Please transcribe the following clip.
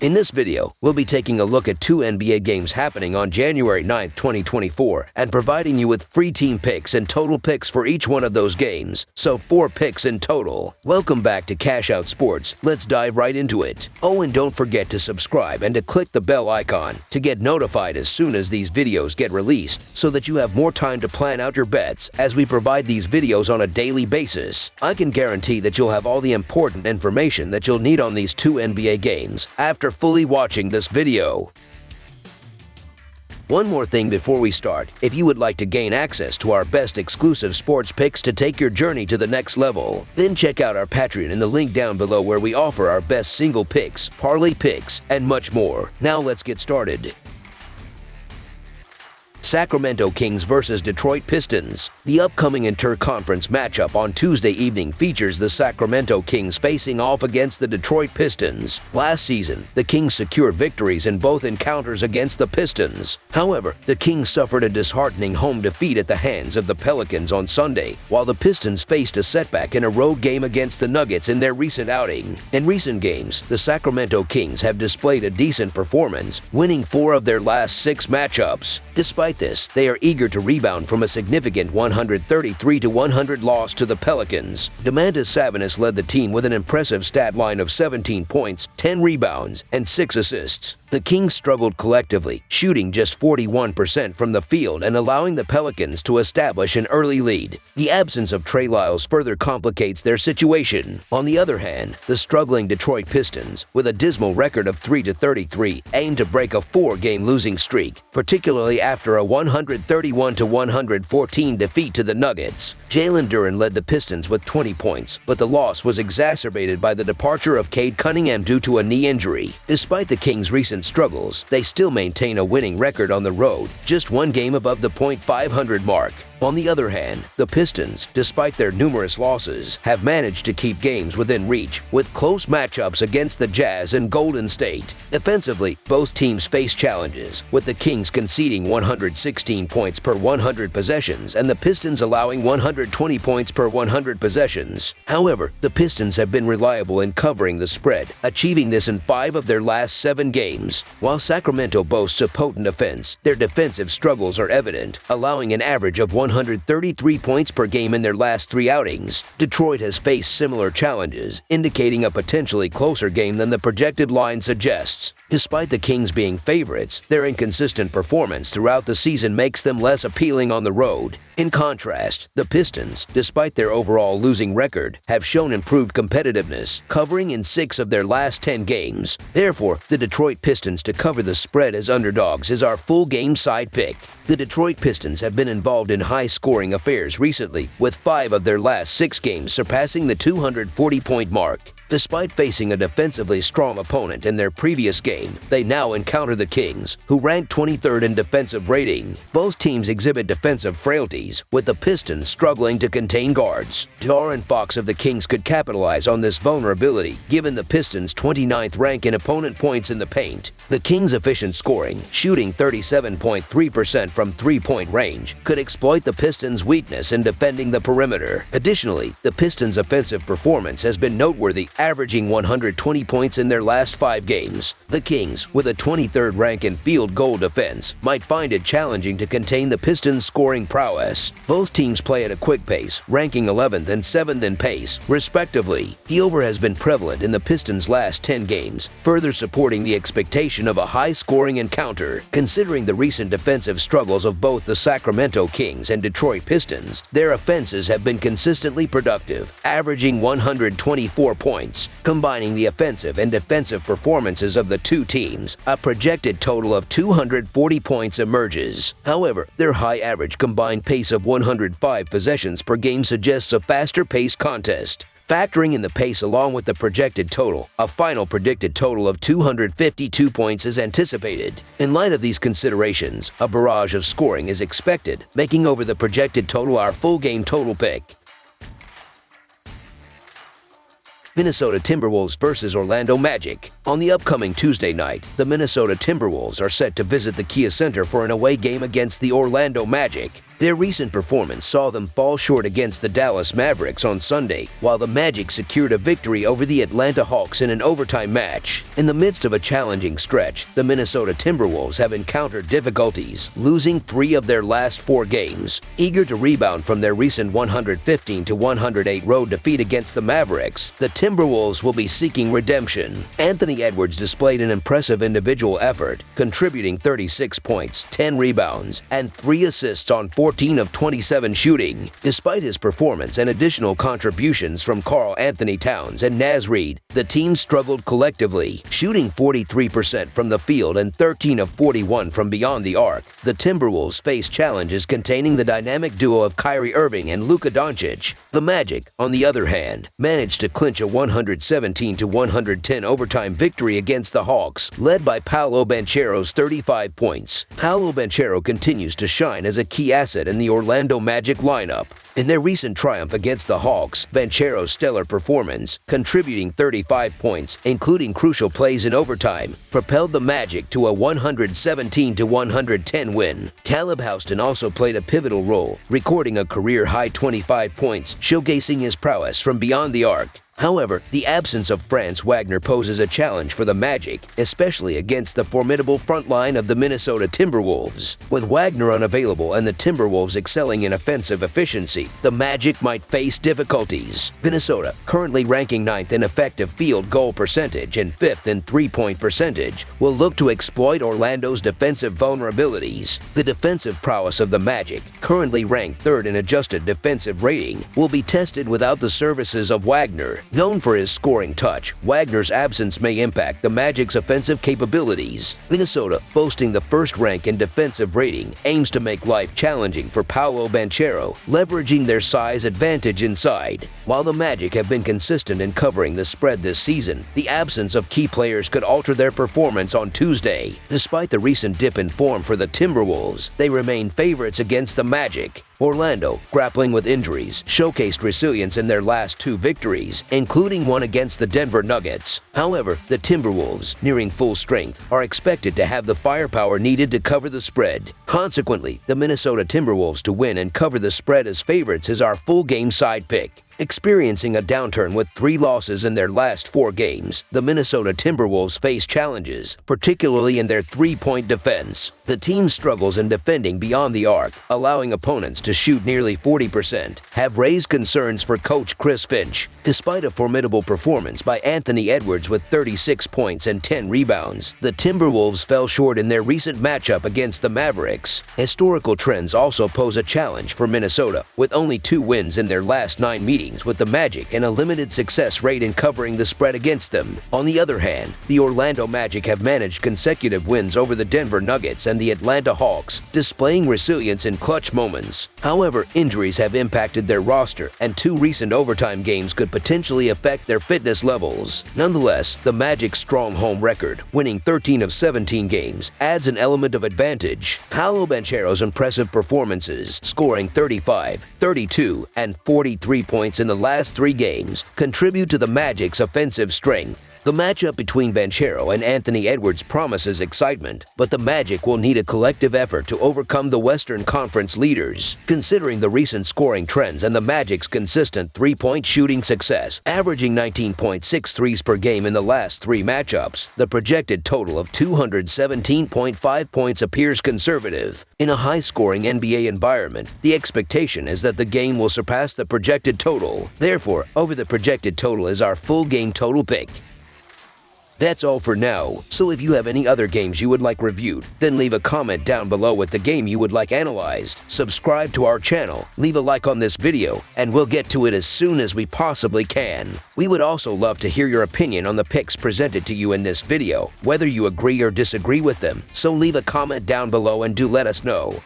In this video, we'll be taking a look at 2 NBA games happening on January 9th, 2024, and providing you with free team picks and total picks for each one of those games, so 4 picks in total. Welcome back to Cash Out Sports. Let's dive right into it. Oh, and don't forget to subscribe and to click the bell icon to get notified as soon as these videos get released, so that you have more time to plan out your bets as we provide these videos on a daily basis. I can guarantee that you'll have all the important information that you'll need on these 2 NBA games after fully watching this video. One more thing before we start, if you would like to gain access to our best exclusive sports picks to take your journey to the next level, then check out our Patreon in the link down below where we offer our best single picks, parlay picks, and much more. Now let's get started. Sacramento Kings vs. Detroit Pistons. The upcoming inter-conference matchup on Tuesday evening features the Sacramento Kings facing off against the Detroit Pistons. Last season, the Kings secured victories in both encounters against the Pistons. However, the Kings suffered a disheartening home defeat at the hands of the Pelicans on Sunday, while the Pistons faced a setback in a road game against the Nuggets in their recent outing. In recent games, the Sacramento Kings have displayed a decent performance, winning 4 of their last 6 matchups. Despite this, they are eager to rebound from a significant 133-100 loss to the Pelicans. Domantas Sabonis led the team with an impressive stat line of 17 points, 10 rebounds, and 6 assists. The Kings struggled collectively, shooting just 41% from the field and allowing the Pelicans to establish an early lead. The absence of Trey Lyles further complicates their situation. On the other hand, the struggling Detroit Pistons, with a dismal record of 3-33, aim to break a 4-game losing streak, particularly after a 131-114 defeat to the Nuggets. Jalen Duren led the Pistons with 20 points, but the loss was exacerbated by the departure of Cade Cunningham due to a knee injury. Despite the Kings' recent struggles, they still maintain a winning record on the road, just 1 game above the .500 mark. On the other hand, the Pistons, despite their numerous losses, have managed to keep games within reach, with close matchups against the Jazz and Golden State. Offensively, both teams face challenges, with the Kings conceding 116 points per 100 possessions and the Pistons allowing 120 points per 100 possessions. However, the Pistons have been reliable in covering the spread, achieving this in 5 of their last 7 games. While Sacramento boasts a potent offense, their defensive struggles are evident, allowing an average of 133 points per game in their last 3 outings. Detroit has faced similar challenges, indicating a potentially closer game than the projected line suggests. Despite the Kings being favorites, their inconsistent performance throughout the season makes them less appealing on the road. In contrast, the Pistons, despite their overall losing record, have shown improved competitiveness, covering in 6 of their last 10 games. Therefore, the Detroit Pistons to cover the spread as underdogs is our full game side pick. The Detroit Pistons have been involved in high-scoring affairs recently, with 5 of their last 6 games surpassing the 240-point mark. Despite facing a defensively strong opponent in their previous game, they now encounter the Kings, who rank 23rd in defensive rating. Both teams exhibit defensive frailties, with the Pistons struggling to contain guards. De'Aaron Fox of the Kings could capitalize on this vulnerability, given the Pistons' 29th rank in opponent points in the paint. The Kings' efficient scoring, shooting 37.3% from three-point range, could exploit the Pistons' weakness in defending the perimeter. Additionally, the Pistons' offensive performance has been noteworthy, averaging 120 points in their last 5 games. The Kings, with a 23rd rank in field goal defense, might find it challenging to contain the Pistons' scoring prowess. Both teams play at a quick pace, ranking 11th and 7th in pace, respectively. The over has been prevalent in the Pistons' last 10 games, further supporting the expectation of a high-scoring encounter. Considering the recent defensive struggles of both the Sacramento Kings and Detroit Pistons, their offenses have been consistently productive, averaging 124 points. Combining the offensive and defensive performances of the 2 teams, a projected total of 240 points emerges. However, their high average combined pace of 105 possessions per game suggests a faster-paced contest. Factoring in the pace along with the projected total, a final predicted total of 252 points is anticipated. In light of these considerations, a barrage of scoring is expected, making over the projected total our full game total pick. Minnesota Timberwolves vs. Orlando Magic. On the upcoming Tuesday night, the Minnesota Timberwolves are set to visit the Kia Center for an away game against the Orlando Magic. Their recent performance saw them fall short against the Dallas Mavericks on Sunday, while the Magic secured a victory over the Atlanta Hawks in an overtime match. In the midst of a challenging stretch, the Minnesota Timberwolves have encountered difficulties, losing 3 of their last 4 games. Eager to rebound from their recent 115-108 road defeat against the Mavericks, the Timberwolves will be seeking redemption. Anthony Edwards displayed an impressive individual effort, contributing 36 points, 10 rebounds, and 3 assists on 14 of 27 shooting. Despite his performance and additional contributions from Karl Anthony Towns and Naz Reid, the team struggled collectively, shooting 43% from the field and 13 of 41 from beyond the arc. The Timberwolves face challenges containing the dynamic duo of Kyrie Irving and Luka Doncic. The Magic, on the other hand, managed to clinch a 117-110 overtime victory against the Hawks, led by Paolo Banchero's 35 points. Paolo Banchero continues to shine as a key asset in the Orlando Magic lineup. In their recent triumph against the Hawks, Banchero's stellar performance, contributing 35 points, including crucial plays in overtime, propelled the Magic to a 117-110 win. Caleb Houston also played a pivotal role, recording a career-high 25 points, showcasing his prowess from beyond the arc. However, the absence of Franz Wagner poses a challenge for the Magic, especially against the formidable front line of the Minnesota Timberwolves. With Wagner unavailable and the Timberwolves excelling in offensive efficiency, the Magic might face difficulties. Minnesota, currently ranking 9th in effective field goal percentage and 5th in three-point percentage, will look to exploit Orlando's defensive vulnerabilities. The defensive prowess of the Magic, currently ranked 3rd in adjusted defensive rating, will be tested without the services of Wagner. Known for his scoring touch, Wagner's absence may impact the Magic's offensive capabilities. Minnesota, boasting the 1st rank in defensive rating, aims to make life challenging for Paolo Banchero, leveraging their size advantage inside. While the Magic have been consistent in covering the spread this season, the absence of key players could alter their performance on Tuesday. Despite the recent dip in form for the Timberwolves, they remain favorites against the Magic. Orlando, grappling with injuries, showcased resilience in their last 2 victories, including one against the Denver Nuggets. However, the Timberwolves, nearing full strength, are expected to have the firepower needed to cover the spread. Consequently, the Minnesota Timberwolves to win and cover the spread as favorites is our full game side pick. Experiencing a downturn with 3 losses in their last 4 games, the Minnesota Timberwolves face challenges, particularly in their three-point defense. The team struggles in defending beyond the arc, allowing opponents to shoot nearly 40%, have raised concerns for coach Chris Finch. Despite a formidable performance by Anthony Edwards with 36 points and 10 rebounds, the Timberwolves fell short in their recent matchup against the Mavericks. Historical trends also pose a challenge for Minnesota, with only 2 wins in their last 9 meetings with the Magic and a limited success rate in covering the spread against them. On the other hand, the Orlando Magic have managed consecutive wins over the Denver Nuggets and the Atlanta Hawks, displaying resilience in clutch moments. However, injuries have impacted their roster, and 2 recent overtime games could potentially affect their fitness levels. Nonetheless, the Magic's strong home record, winning 13 of 17 games, adds an element of advantage. Paolo Banchero's impressive performances, scoring 35, 32, and 43 points in the last 3 games, contribute to the Magic's offensive strength. The matchup between Banchero and Anthony Edwards promises excitement, but the Magic will need a collective effort to overcome the Western Conference leaders. Considering the recent scoring trends and the Magic's consistent three-point shooting success, averaging 19.6 threes per game in the last 3 matchups, the projected total of 217.5 points appears conservative. In a high-scoring NBA environment, the expectation is that the game will surpass the projected total. Therefore, over the projected total is our full game total pick. That's all for now, so if you have any other games you would like reviewed, then leave a comment down below with the game you would like analyzed, subscribe to our channel, leave a like on this video, and we'll get to it as soon as we possibly can. We would also love to hear your opinion on the picks presented to you in this video, whether you agree or disagree with them, so leave a comment down below and do let us know.